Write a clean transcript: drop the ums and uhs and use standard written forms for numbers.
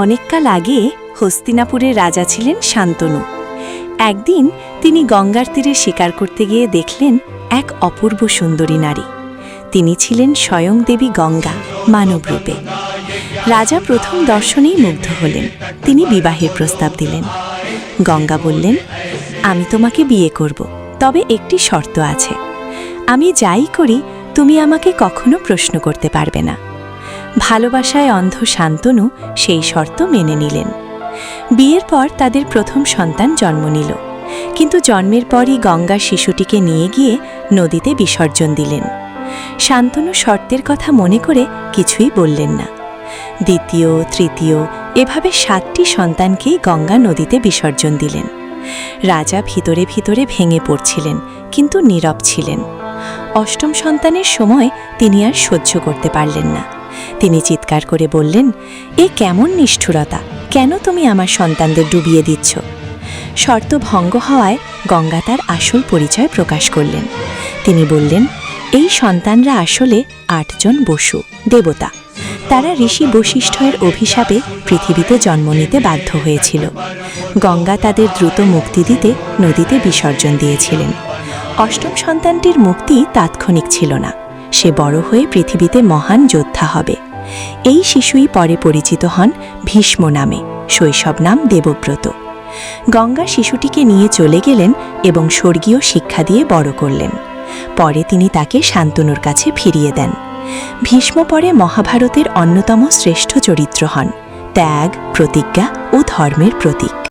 অনেককাল আগে হস্তিনাপুরের রাজা ছিলেন শান্তনু। একদিন তিনি গঙ্গার তীরে শিকার করতে গিয়ে দেখলেন এক অপূর্ব সুন্দরী নারী। তিনি ছিলেন স্বয়ং দেবী গঙ্গা, মানবরূপে। রাজা প্রথম দর্শনেই মুগ্ধ হলেন। তিনি বিবাহের প্রস্তাব দিলেন। গঙ্গা বললেন, আমি তোমাকে বিয়ে করব, তবে একটি শর্ত আছে। আমি যাই করি তুমি আমাকে কখনো প্রশ্ন করতে পারবে না। ভালোবাসায় অন্ধ শান্তনু সেই শর্ত মেনে নিলেন। বিয়ের পর তাদের প্রথম সন্তান জন্ম নিল, কিন্তু জন্মের পরই গঙ্গা শিশুটিকে নিয়ে গিয়ে নদীতে বিসর্জন দিলেন। শান্তনু শর্তের কথা মনে করে কিছুই বললেন না। দ্বিতীয়, তৃতীয়, এভাবে 7টি সন্তানকেই গঙ্গা নদীতে বিসর্জন দিলেন। রাজা ভিতরে ভিতরে ভেঙে পড়ছিলেন, কিন্তু নীরব ছিলেন। 8ম সন্তানের সময় তিনি আর সহ্য করতে পারলেন না। তিনি চিৎকার করে বললেন, এ কেমন নিষ্ঠুরতা! কেন তুমি আমার সন্তানদের ডুবিয়ে দিচ্ছ? শর্ত ভঙ্গ হওয়ায় গঙ্গা তার আসল পরিচয় প্রকাশ করলেন। তিনি বললেন, এই সন্তানরা আসলে 8 জন বসু, দেবতা। তারা ঋষি বশিষ্ঠের অভিশাপে পৃথিবীতে জন্ম নিতে বাধ্য হয়েছিল। গঙ্গা তাদের দ্রুত মুক্তি দিতে নদীতে বিসর্জন দিয়েছিলেন। 8ম সন্তানটির মুক্তি তাৎক্ষণিক ছিল না। সে বড় হয়ে পৃথিবীতে মহান যোদ্ধা হবে। এই শিশুই পরে পরিচিত হন ভীষ্ম নামে, শৈশব নাম দেবব্রত। গঙ্গা শিশুটিকে নিয়ে চলে গেলেন এবং স্বর্গীয় শিক্ষা দিয়ে বড় করলেন। পরে তিনি তাকে শান্তনুর কাছে ফিরিয়ে দেন। ভীষ্ম পরে মহাভারতের অন্যতম শ্রেষ্ঠ চরিত্র হন, ত্যাগ, প্রতিজ্ঞা ও ধর্মের প্রতীক।